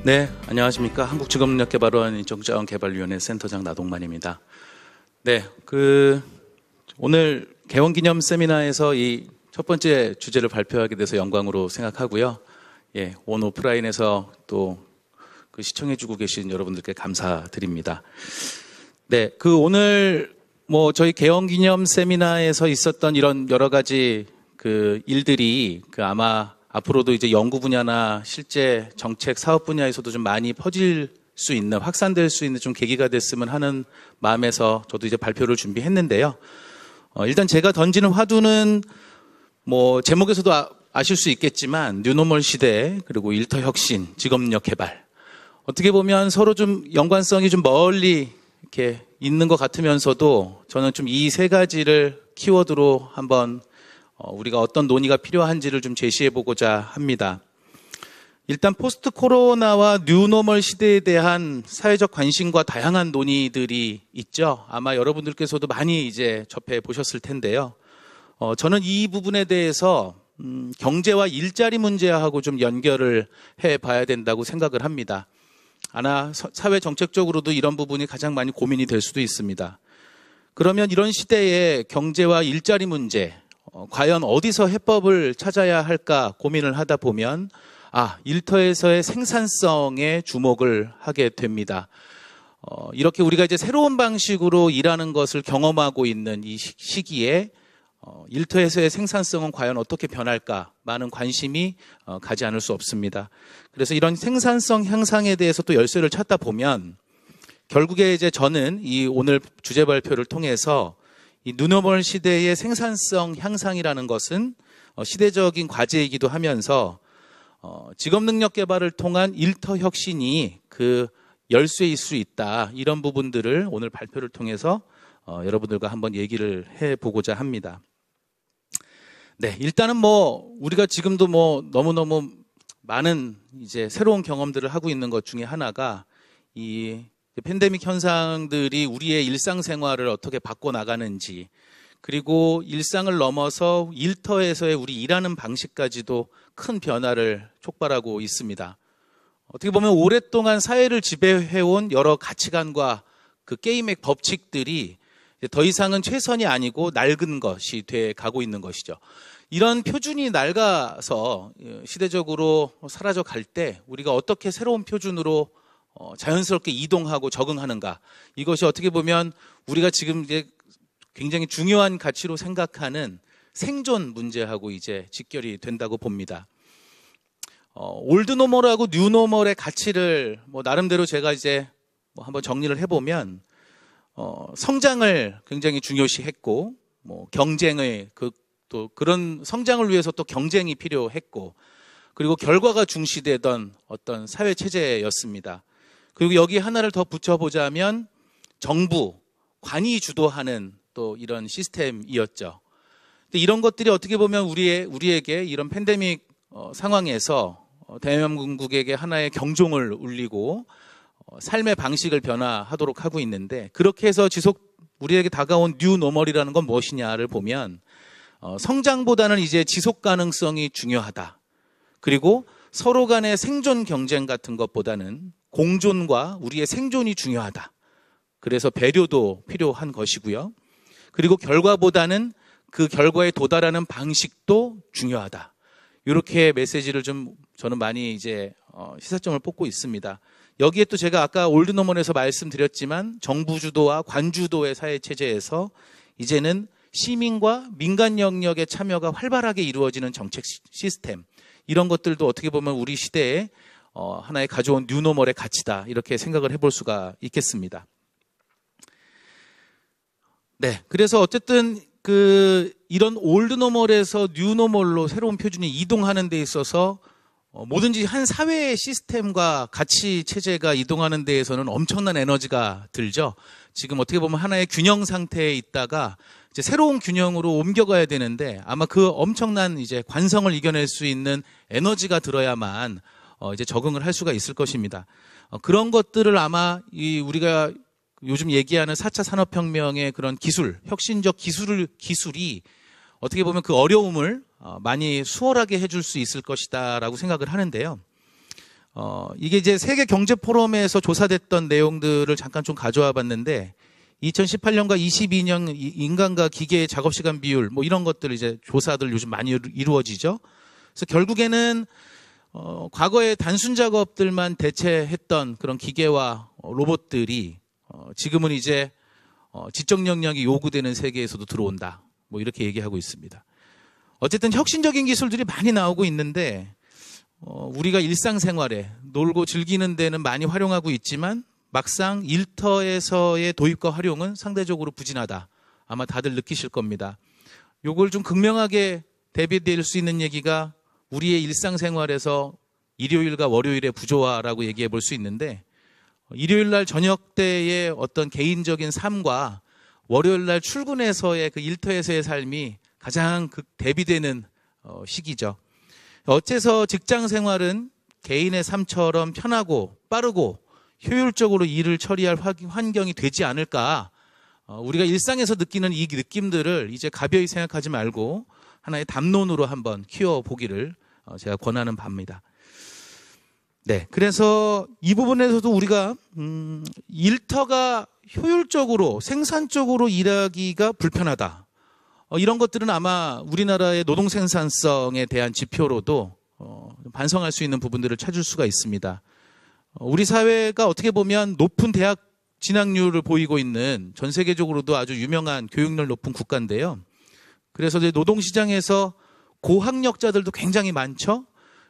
네, 안녕하십니까. 한국직업능력개발원 인적자원개발위원회 센터장 나동만입니다. 네, 오늘 개원기념 세미나에서 이 첫 번째 주제를 발표하게 돼서 영광으로 생각하고요. 예, 온 오프라인에서 또 시청해주고 계신 여러분들께 감사드립니다. 네, 오늘 저희 개원기념 세미나에서 있었던 이런 여러 가지 일들이 아마 앞으로도 이제 연구 분야나 실제 정책 사업 분야에서도 좀 많이 퍼질 수 있는, 확산될 수 있는 좀 계기가 됐으면 하는 마음에서 저도 이제 발표를 준비했는데요. 일단 제가 던지는 화두는 제목에서도 아실 수 있겠지만 뉴노멀 시대, 그리고 일터 혁신, 직업력 개발. 어떻게 보면 서로 좀 연관성이 좀 멀리 이렇게 있는 것 같으면서도 저는 좀 이 세 가지를 키워드로 한번 우리가 어떤 논의가 필요한지를 좀 제시해 보고자 합니다. 일단 포스트 코로나와 뉴노멀 시대에 대한 사회적 관심과 다양한 논의들이 있죠. 아마 여러분들께서도 많이 이제 접해 보셨을 텐데요. 저는 이 부분에 대해서 경제와 일자리 문제하고 좀 연결을 해 봐야 된다고 생각을 합니다. 아마 사회 정책적으로도 이런 부분이 가장 많이 고민이 될 수도 있습니다. 그러면 이런 시대에 경제와 일자리 문제, 과연 어디서 해법을 찾아야 할까 고민을 하다 보면 일터에서의 생산성에 주목을 하게 됩니다. 이렇게 우리가 이제 새로운 방식으로 일하는 것을 경험하고 있는 이 시기에 일터에서의 생산성은 과연 어떻게 변할까 많은 관심이 가지 않을 수 없습니다. 그래서 이런 생산성 향상에 대해서 또 열쇠를 찾다 보면 결국에 이제 저는 이 오늘 주제 발표를 통해서 이 뉴노멀 시대의 생산성 향상이라는 것은 시대적인 과제이기도 하면서 직업능력 개발을 통한 일터 혁신이 그 열쇠일 수 있다. 이런 부분들을 오늘 발표를 통해서 여러분들과 한번 얘기를 해보고자 합니다. 네, 일단은 우리가 지금도 너무너무 많은 이제 새로운 경험들을 하고 있는 것 중에 하나가 이 팬데믹 현상들이 우리의 일상생활을 어떻게 바꿔나가는지, 그리고 일상을 넘어서 일터에서의 우리 일하는 방식까지도 큰 변화를 촉발하고 있습니다. 어떻게 보면 오랫동안 사회를 지배해온 여러 가치관과 게임의 법칙들이 더 이상은 최선이 아니고 낡은 것이 돼 가고 있는 것이죠. 이런 표준이 낡아서 시대적으로 사라져 갈 때 우리가 어떻게 새로운 표준으로 자연스럽게 이동하고 적응하는가. 이것이 어떻게 보면 우리가 지금 이제 굉장히 중요한 가치로 생각하는 생존 문제하고 이제 직결이 된다고 봅니다. 올드노멀하고 뉴노멀의 가치를 나름대로 제가 이제 한번 정리를 해보면 성장을 굉장히 중요시했고, 경쟁의 또 그런 성장을 위해서 또 경쟁이 필요했고, 그리고 결과가 중시되던 어떤 사회 체제였습니다. 그리고 여기 하나를 더 붙여보자면 정부, 관이 주도하는 또 이런 시스템이었죠. 근데 이런 것들이 어떻게 보면 우리에게 이런 팬데믹 상황에서 대한민국에게 하나의 경종을 울리고 삶의 방식을 변화하도록 하고 있는데, 그렇게 해서 우리에게 다가온 뉴노멀이라는 건 무엇이냐를 보면 성장보다는 이제 지속 가능성이 중요하다. 그리고 서로 간의 생존 경쟁 같은 것보다는 공존과 우리의 생존이 중요하다. 그래서 배려도 필요한 것이고요. 그리고 결과보다는 그 결과에 도달하는 방식도 중요하다. 이렇게 메시지를 좀 저는 많이 이제 시사점을 뽑고 있습니다. 여기에 또 제가 아까 올드노멀에서 말씀드렸지만 정부 주도와 관 주도의 사회 체제에서 이제는 시민과 민간 영역의 참여가 활발하게 이루어지는 정책 시스템, 이런 것들도 어떻게 보면 우리 시대에 하나의 가져온 뉴노멀의 가치다, 이렇게 생각을 해볼 수가 있겠습니다. 네, 그래서 어쨌든 이런 올드노멀에서 뉴노멀로 새로운 표준이 이동하는 데 있어서 뭐든지 한 사회의 시스템과 가치 체제가 이동하는 데에서는 엄청난 에너지가 들죠. 지금 어떻게 보면 하나의 균형 상태에 있다가 이제 새로운 균형으로 옮겨가야 되는데, 아마 그 엄청난 이제 관성을 이겨낼 수 있는 에너지가 들어야만 이제 적응을 할 수가 있을 것입니다. 그런 것들을 아마 우리가 요즘 얘기하는 4차 산업혁명의 그런 기술, 혁신적 기술이 어떻게 보면 그 어려움을 많이 수월하게 해줄 수 있을 것이다라고 생각을 하는데요. 이게 이제 세계 경제 포럼에서 조사됐던 내용들을 잠깐 좀 가져와 봤는데 2018년과 22년 인간과 기계의 작업 시간 비율 뭐 이런 것들 이제 조사들 요즘 많이 이루어지죠. 그래서 결국에는 과거에 단순 작업들만 대체했던 그런 기계와 로봇들이 지금은 이제 지적 능력이 요구되는 세계에서도 들어온다. 뭐 이렇게 얘기하고 있습니다. 어쨌든 혁신적인 기술들이 많이 나오고 있는데 우리가 일상생활에 놀고 즐기는 데는 많이 활용하고 있지만 막상 일터에서의 도입과 활용은 상대적으로 부진하다. 아마 다들 느끼실 겁니다. 요걸 좀 극명하게 대비될 수 있는 얘기가 우리의 일상생활에서 일요일과 월요일의 부조화라고 얘기해 볼 수 있는데 일요일 날 저녁 때의 어떤 개인적인 삶과 월요일 날 출근해서의 그 일터에서의 삶이 가장 대비되는 시기죠. 어째서 직장 생활은 개인의 삶처럼 편하고 빠르고 효율적으로 일을 처리할 환경이 되지 않을까? 우리가 일상에서 느끼는 이 느낌들을 이제 가벼이 생각하지 말고 하나의 담론으로 한번 키워보기를 제가 권하는 바입니다. 네, 그래서 이 부분에서도 우리가 일터가 효율적으로 생산적으로 일하기가 불편하다. 이런 것들은 아마 우리나라의 노동 생산성에 대한 지표로도 반성할 수 있는 부분들을 찾을 수가 있습니다. 우리 사회가 어떻게 보면 높은 대학 진학률을 보이고 있는 전 세계적으로도 아주 유명한 교육열 높은 국가인데요. 그래서 이제 노동시장에서 고학력자들도 굉장히 많죠.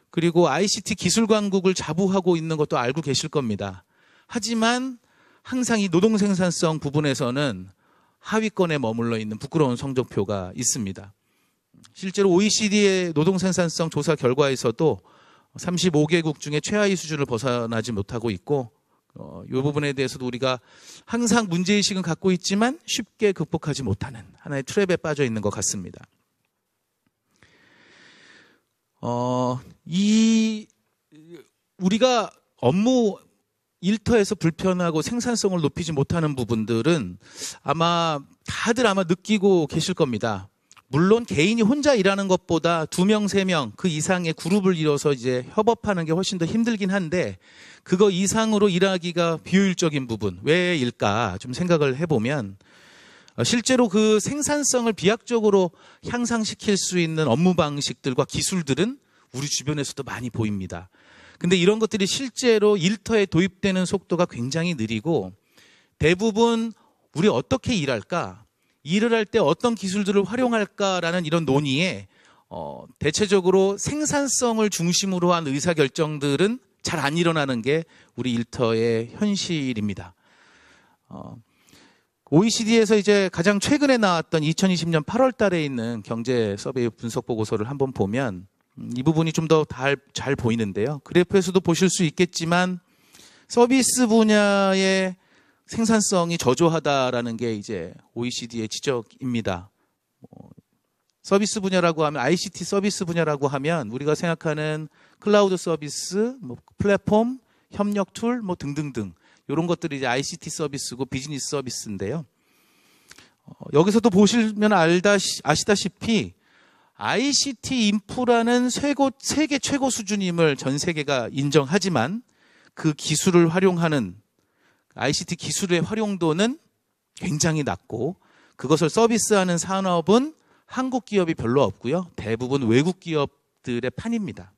그리고 ICT 기술 강국을 자부하고 있는 것도 알고 계실 겁니다. 하지만 항상 이 노동 생산성 부분에서는 하위권에 머물러 있는 부끄러운 성적표가 있습니다. 실제로 OECD의 노동 생산성 조사 결과에서도 35개국 중에 최하위 수준을 벗어나지 못하고 있고 이 부분에 대해서도 우리가 항상 문제의식은 갖고 있지만 쉽게 극복하지 못하는 하나의 트랩에 빠져 있는 것 같습니다. 우리가 업무 일터에서 불편하고 생산성을 높이지 못하는 부분들은 다들 느끼고 계실 겁니다. 물론 개인이 혼자 일하는 것보다 2명, 3명 그 이상의 그룹을 이뤄서 이제 협업하는 게 훨씬 더 힘들긴 한데 그거 이상으로 일하기가 비효율적인 부분 왜일까 좀 생각을 해보면 실제로 그 생산성을 비약적으로 향상시킬 수 있는 업무 방식들과 기술들은 우리 주변에서도 많이 보입니다. 근데 이런 것들이 실제로 일터에 도입되는 속도가 굉장히 느리고 대부분 우리 어떻게 일할까? 일을 할 때 어떤 기술들을 활용할까라는 이런 논의에 대체적으로 생산성을 중심으로 한 의사결정들은 잘 안 일어나는 게 우리 일터의 현실입니다. OECD에서 이제 가장 최근에 나왔던 2020년 8월 달에 있는 경제 서베이 분석 보고서를 한번 보면 이 부분이 좀 더 잘 보이는데요. 그래프에서도 보실 수 있겠지만 서비스 분야의 생산성이 저조하다라는 게 이제 OECD의 지적입니다. 서비스 분야라고 하면 ICT 서비스 분야라고 하면 우리가 생각하는 클라우드 서비스, 플랫폼, 협력 툴, 등등등 이런 것들이 이제 ICT 서비스고 비즈니스 서비스인데요. 여기서도 보시면 아시다시피 ICT 인프라는 세계 최고 수준임을 전 세계가 인정하지만 그 기술을 활용하는 ICT 기술의 활용도는 굉장히 낮고 그것을 서비스하는 산업은 한국 기업이 별로 없고요. 대부분 외국 기업들의 판입니다.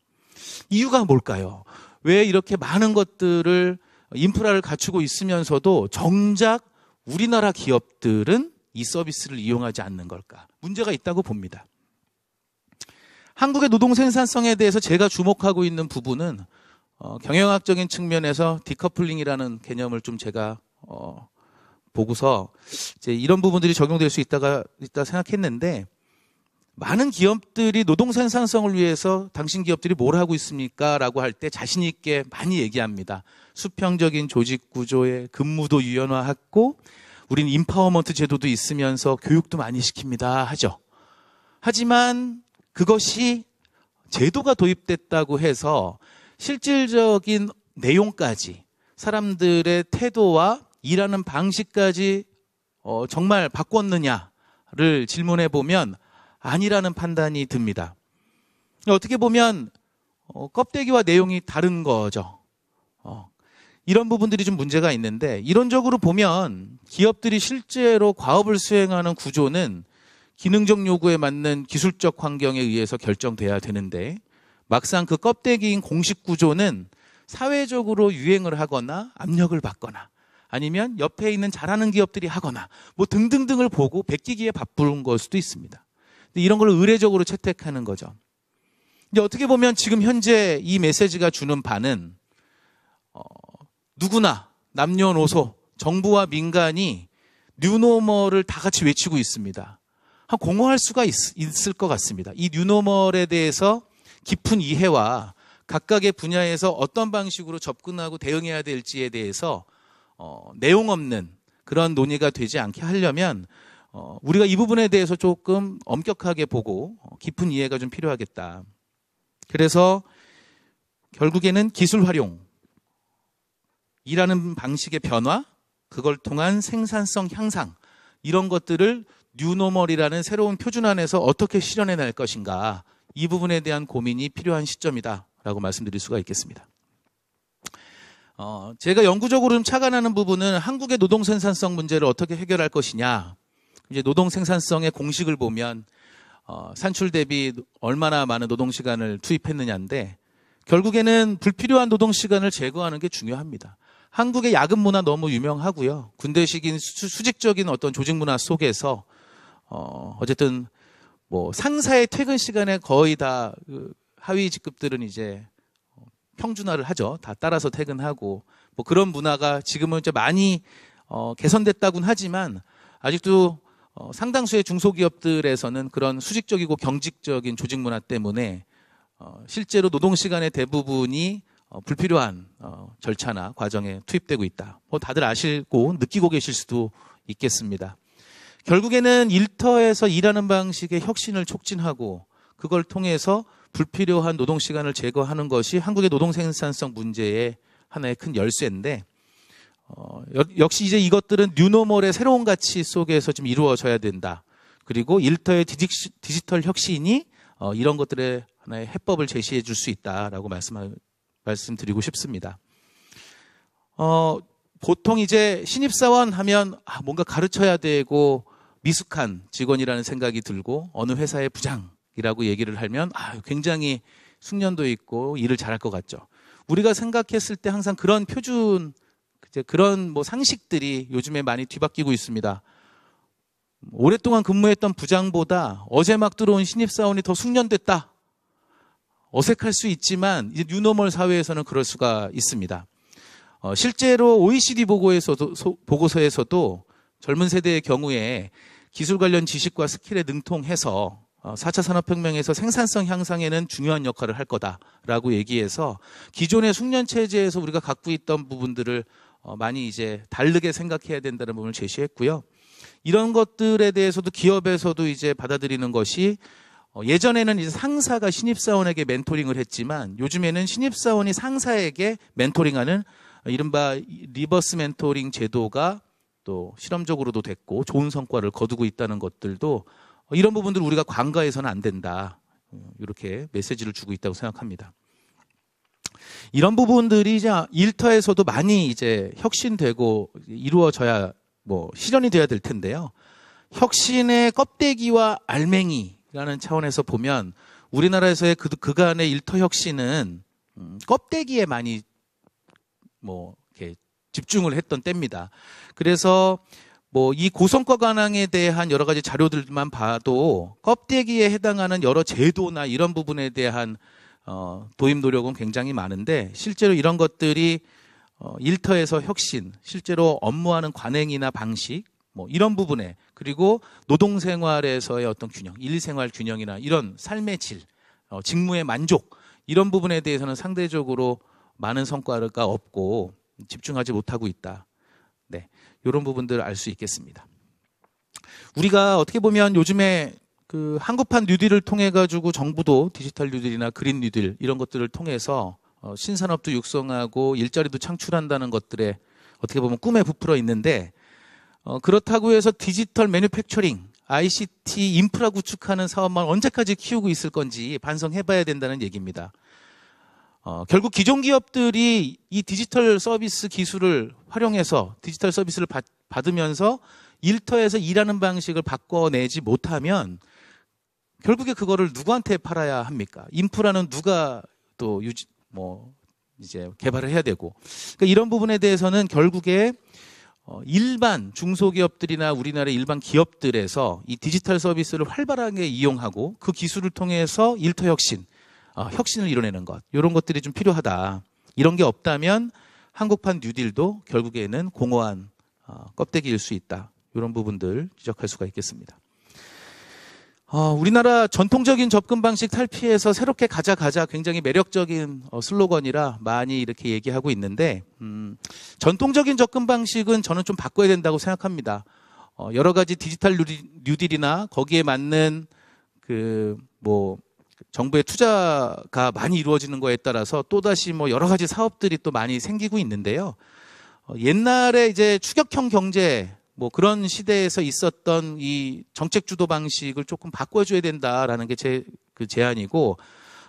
이유가 뭘까요? 왜 이렇게 많은 것들을 인프라를 갖추고 있으면서도 정작 우리나라 기업들은 이 서비스를 이용하지 않는 걸까? 문제가 있다고 봅니다. 한국의 노동 생산성에 대해서 제가 주목하고 있는 부분은 경영학적인 측면에서 디커플링이라는 개념을 좀 제가 보고서 이제 이런 부분들이 적용될 수 있다 생각했는데 많은 기업들이 노동 생산성을 위해서 당신 기업들이 뭘 하고 있습니까? 라고 할 때 자신 있게 많이 얘기합니다. 수평적인 조직 구조에 근무도 유연화했고 우린 인파워먼트 제도도 있으면서 교육도 많이 시킵니다 하죠. 하지만 그것이 제도가 도입됐다고 해서 실질적인 내용까지 사람들의 태도와 일하는 방식까지 정말 바꿨느냐를 질문해 보면 아니라는 판단이 듭니다. 어떻게 보면 껍데기와 내용이 다른 거죠. 이런 부분들이 좀 문제가 있는데, 이론적으로 보면 기업들이 실제로 과업을 수행하는 구조는 기능적 요구에 맞는 기술적 환경에 의해서 결정돼야 되는데, 막상 그 껍데기인 공식 구조는 사회적으로 유행을 하거나 압력을 받거나 아니면 옆에 있는 잘하는 기업들이 하거나 뭐 등등등을 보고 베끼기에 바쁜 걸 수도 있습니다. 근데 이런 걸 의례적으로 채택하는 거죠. 이제 어떻게 보면 지금 현재 이 메시지가 주는 바는 누구나 남녀노소, 정부와 민간이 뉴노멀을 다 같이 외치고 있습니다. 공허할 수가 있을 것 같습니다. 이 뉴노멀에 대해서 깊은 이해와 각각의 분야에서 어떤 방식으로 접근하고 대응해야 될지에 대해서 내용 없는 그런 논의가 되지 않게 하려면 우리가 이 부분에 대해서 조금 엄격하게 보고 깊은 이해가 좀 필요하겠다. 그래서 결국에는 기술 활용, 일하는 방식의 변화, 그걸 통한 생산성 향상, 이런 것들을 뉴노멀이라는 새로운 표준 안에서 어떻게 실현해낼 것인가, 이 부분에 대한 고민이 필요한 시점이다라고 말씀드릴 수가 있겠습니다. 제가 영구적으로 좀 착안하는 부분은 한국의 노동 생산성 문제를 어떻게 해결할 것이냐. 이제 노동 생산성의 공식을 보면 산출 대비 얼마나 많은 노동 시간을 투입했느냐인데, 결국에는 불필요한 노동 시간을 제거하는 게 중요합니다. 한국의 야근 문화 너무 유명하고요. 군대식인 수직적인 어떤 조직 문화 속에서 어쨌든 뭐 상사의 퇴근 시간에 거의 다 하위 직급들은 이제 평준화를 하죠. 다 따라서 퇴근하고 뭐 그런 문화가 지금은 이제 많이 개선됐다고는 하지만 아직도 상당수의 중소기업들에서는 그런 수직적이고 경직적인 조직 문화 때문에 실제로 노동 시간의 대부분이 불필요한 절차나 과정에 투입되고 있다. 뭐 다들 아시고 느끼고 계실 수도 있겠습니다. 결국에는 일터에서 일하는 방식의 혁신을 촉진하고 그걸 통해서 불필요한 노동 시간을 제거하는 것이 한국의 노동 생산성 문제의 하나의 큰 열쇠인데, 역시 이제 이것들은 뉴노멀의 새로운 가치 속에서 좀 이루어져야 된다. 그리고 일터의 디지털 혁신이 이런 것들의 하나의 해법을 제시해 줄 수 있다라고 말씀드리고 싶습니다. 보통 이제 신입사원 하면 뭔가 가르쳐야 되고 미숙한 직원이라는 생각이 들고 어느 회사의 부장이라고 얘기를 하면 굉장히 숙련도 있고 일을 잘할 것 같죠. 우리가 생각했을 때 항상 그런 표준, 그런 뭐 상식들이 요즘에 많이 뒤바뀌고 있습니다. 오랫동안 근무했던 부장보다 어제 막 들어온 신입사원이 더 숙련됐다. 어색할 수 있지만 이제 뉴노멀 사회에서는 그럴 수가 있습니다. 실제로 OECD 보고서에서도 젊은 세대의 경우에 기술 관련 지식과 스킬에 능통해서 4차 산업혁명에서 생산성 향상에는 중요한 역할을 할 거다라고 얘기해서 기존의 숙련 체제에서 우리가 갖고 있던 부분들을 많이 이제 다르게 생각해야 된다는 부분을 제시했고요. 이런 것들에 대해서도 기업에서도 이제 받아들이는 것이, 예전에는 이제 상사가 신입사원에게 멘토링을 했지만 요즘에는 신입사원이 상사에게 멘토링하는 이른바 리버스 멘토링 제도가 또 실험적으로도 됐고 좋은 성과를 거두고 있다는 것들도, 이런 부분들 우리가 관가해서는 안 된다, 이렇게 메시지를 주고 있다고 생각합니다. 이런 부분들이 이제 일터에서도 많이 이제 혁신되고 이루어져야 실현이 돼야 될 텐데요. 혁신의 껍데기와 알맹이라는 차원에서 보면 우리나라에서의 그간의 일터 혁신은 껍데기에 많이 이렇게 집중을 했던 때입니다. 그래서 이 고성과 관항에 대한 여러 가지 자료들만 봐도 껍데기에 해당하는 여러 제도나 이런 부분에 대한 도입 노력은 굉장히 많은데, 실제로 이런 것들이 일터에서 혁신, 실제로 업무하는 관행이나 방식, 이런 부분에, 그리고 노동생활에서의 어떤 균형, 일생활 균형이나 이런 삶의 질, 직무의 만족, 이런 부분에 대해서는 상대적으로 많은 성과가 없고 집중하지 못하고 있다. 네, 이런 부분들을 알 수 있겠습니다. 우리가 어떻게 보면 요즘에 그 한국판 뉴딜을 통해 가지고 정부도 디지털 뉴딜이나 그린 뉴딜 이런 것들을 통해서 신산업도 육성하고 일자리도 창출한다는 것들에 어떻게 보면 꿈에 부풀어 있는데, 그렇다고 해서 디지털 매뉴팩처링, ICT 인프라 구축하는 사업만 언제까지 키우고 있을 건지 반성해봐야 된다는 얘기입니다. 결국 기존 기업들이 이 디지털 서비스 기술을 활용해서 디지털 서비스를 받으면서 일터에서 일하는 방식을 바꿔내지 못하면 결국에 그거를 누구한테 팔아야 합니까? 인프라는 누가 또 이제 개발을 해야 되고. 그러니까 이런 부분에 대해서는 결국에 일반 중소기업들이나 우리나라의 일반 기업들에서 이 디지털 서비스를 활발하게 이용하고 그 기술을 통해서 일터 혁신, 혁신을 이뤄내는 것, 이런 것들이 좀 필요하다. 이런 게 없다면 한국판 뉴딜도 결국에는 공허한 껍데기일 수 있다. 이런 부분들 지적할 수가 있겠습니다. 우리나라 전통적인 접근 방식 탈피해서 새롭게 가자 굉장히 매력적인 슬로건이라 많이 이렇게 얘기하고 있는데 전통적인 접근 방식은 저는 좀 바꿔야 된다고 생각합니다. 여러 가지 디지털 뉴딜이나 거기에 맞는 정부의 투자가 많이 이루어지는 거에 따라서 또다시 여러 가지 사업들이 또 많이 생기고 있는데요. 옛날에 이제 추격형 경제 그런 시대에서 있었던 이 정책 주도 방식을 조금 바꿔줘야 된다라는 게 제 제안이고,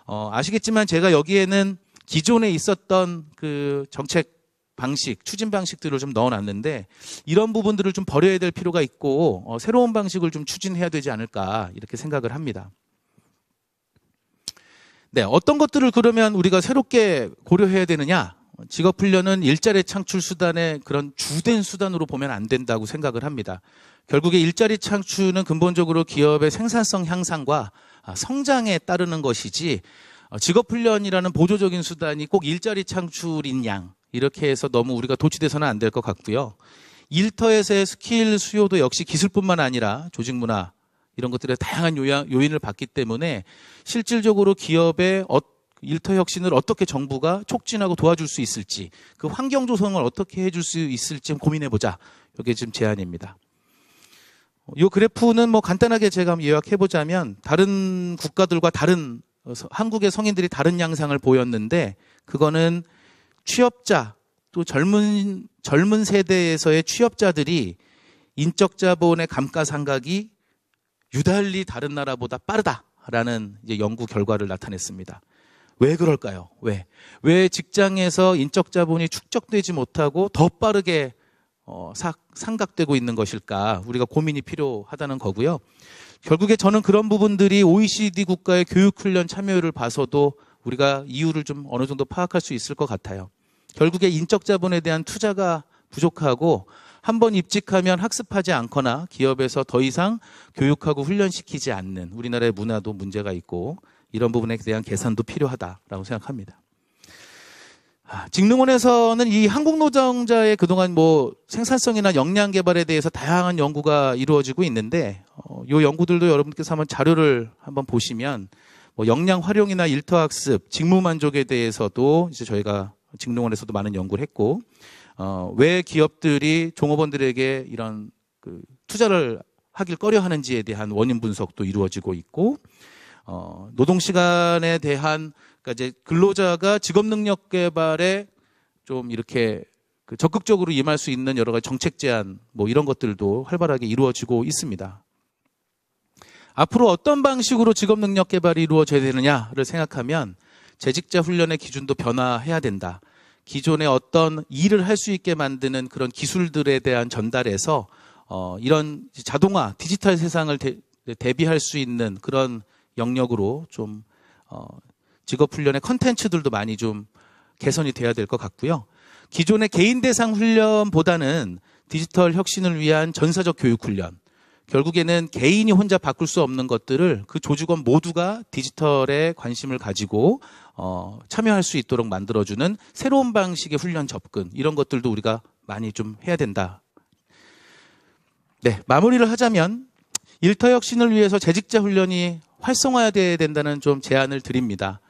아시겠지만 제가 여기에는 기존에 있었던 그 정책 방식, 추진 방식들을 좀 넣어놨는데 이런 부분들을 좀 버려야 될 필요가 있고 새로운 방식을 좀 추진해야 되지 않을까 이렇게 생각을 합니다. 네, 어떤 것들을 그러면 우리가 새롭게 고려해야 되느냐? 직업훈련은 일자리 창출 수단의 그런 주된 수단으로 보면 안 된다고 생각을 합니다. 결국에 일자리 창출은 근본적으로 기업의 생산성 향상과 성장에 따르는 것이지 직업훈련이라는 보조적인 수단이 꼭 일자리 창출인 양 이렇게 해서 너무 우리가 도취돼서는 안 될 것 같고요. 일터에서의 스킬 수요도 역시 기술뿐만 아니라 조직 문화 이런 것들의 다양한 요인을 받기 때문에 실질적으로 기업의 일터 혁신을 어떻게 정부가 촉진하고 도와줄 수 있을지, 그 환경 조성을 어떻게 해줄 수 있을지 고민해보자. 이게 지금 제안입니다. 이 그래프는 간단하게 제가 한번 요약해보자면 다른 국가들과 다른 한국의 성인들이 다른 양상을 보였는데 그거는 취업자 또 젊은 세대에서의 취업자들이 인적 자본의 감가상각이 유달리 다른 나라보다 빠르다라는 이제 연구 결과를 나타냈습니다. 왜 그럴까요? 왜 직장에서 인적 자본이 축적되지 못하고 더 빠르게 상각되고 있는 것일까? 우리가 고민이 필요하다는 거고요. 결국에 저는 그런 부분들이 OECD 국가의 교육훈련 참여율을 봐서도 우리가 이유를 좀 어느 정도 파악할 수 있을 것 같아요. 결국에 인적 자본에 대한 투자가 부족하고 한번 입직하면 학습하지 않거나 기업에서 더 이상 교육하고 훈련시키지 않는 우리나라의 문화도 문제가 있고 이런 부분에 대한 개선도 필요하다라고 생각합니다. 직능원에서는 이 한국 노동자의 그동안 생산성이나 역량 개발에 대해서 다양한 연구가 이루어지고 있는데 이 연구들도 여러분께서 한번 자료를 한번 보시면 역량 활용이나 일터 학습, 직무 만족에 대해서도 이제 저희가 직능원에서도 많은 연구를 했고 왜 기업들이 종업원들에게 이런 투자를 하길 꺼려하는지에 대한 원인 분석도 이루어지고 있고 노동시간에 대한 그러니까 이제 근로자가 직업 능력 개발에 좀 이렇게 적극적으로 임할 수 있는 여러 가지 정책 제안 이런 것들도 활발하게 이루어지고 있습니다. 앞으로 어떤 방식으로 직업 능력 개발이 이루어져야 되느냐를 생각하면 재직자 훈련의 기준도 변화해야 된다. 기존에 어떤 일을 할 수 있게 만드는 그런 기술들에 대한 전달에서 이런 자동화, 디지털 세상을 대비할 수 있는 그런 영역으로 좀 직업훈련의 컨텐츠들도 많이 좀 개선이 돼야 될 것 같고요. 기존의 개인 대상 훈련보다는 디지털 혁신을 위한 전사적 교육훈련, 결국에는 개인이 혼자 바꿀 수 없는 것들을 그 조직원 모두가 디지털에 관심을 가지고 참여할 수 있도록 만들어주는 새로운 방식의 훈련 접근, 이런 것들도 우리가 많이 좀 해야 된다. 네, 마무리를 하자면 일터 혁신을 위해서 재직자 훈련이 활성화돼야 된다는 좀 제안을 드립니다.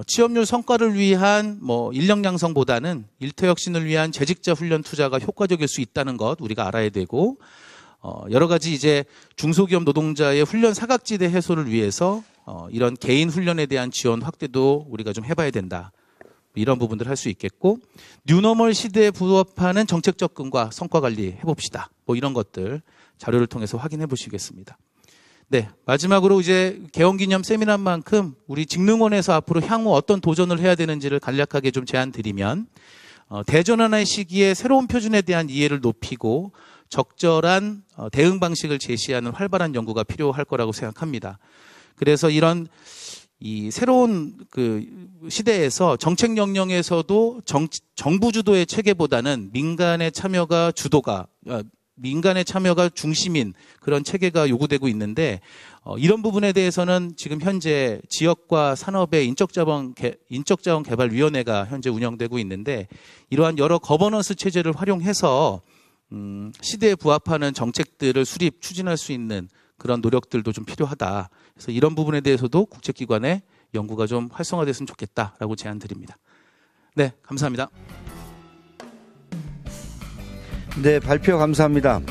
취업률 성과를 위한 인력 양성보다는 일터 혁신을 위한 재직자 훈련 투자가 효과적일 수 있다는 것 우리가 알아야 되고 여러 가지 이제 중소기업 노동자의 훈련 사각지대 해소를 위해서 이런 개인 훈련에 대한 지원 확대도 우리가 좀 해봐야 된다. 이런 부분들 할 수 있겠고 뉴노멀 시대에 부합하는 정책 접근과 성과 관리 해봅시다. 이런 것들 자료를 통해서 확인해 보시겠습니다. 네, 마지막으로 이제 개원기념 세미나인 만큼 우리 직능원에서 앞으로 향후 어떤 도전을 해야 되는지를 간략하게 좀 제안드리면 대전환의 시기에 새로운 표준에 대한 이해를 높이고 적절한 대응 방식을 제시하는 활발한 연구가 필요할 거라고 생각합니다. 그래서 이런 이 새로운 그 시대에서 정책 역량에서도 정부 주도의 체계보다는 민간의 참여가 중심인 그런 체계가 요구되고 있는데 이런 부분에 대해서는 지금 현재 지역과 산업의 인적자원개발위원회가 현재 운영되고 있는데 이러한 여러 거버넌스 체제를 활용해서 시대에 부합하는 정책들을 추진할 수 있는 그런 노력들도 좀 필요하다. 그래서 이런 부분에 대해서도 국제기관의 연구가 좀 활성화됐으면 좋겠다라고 제안드립니다. 네, 감사합니다. 네, 발표 감사합니다.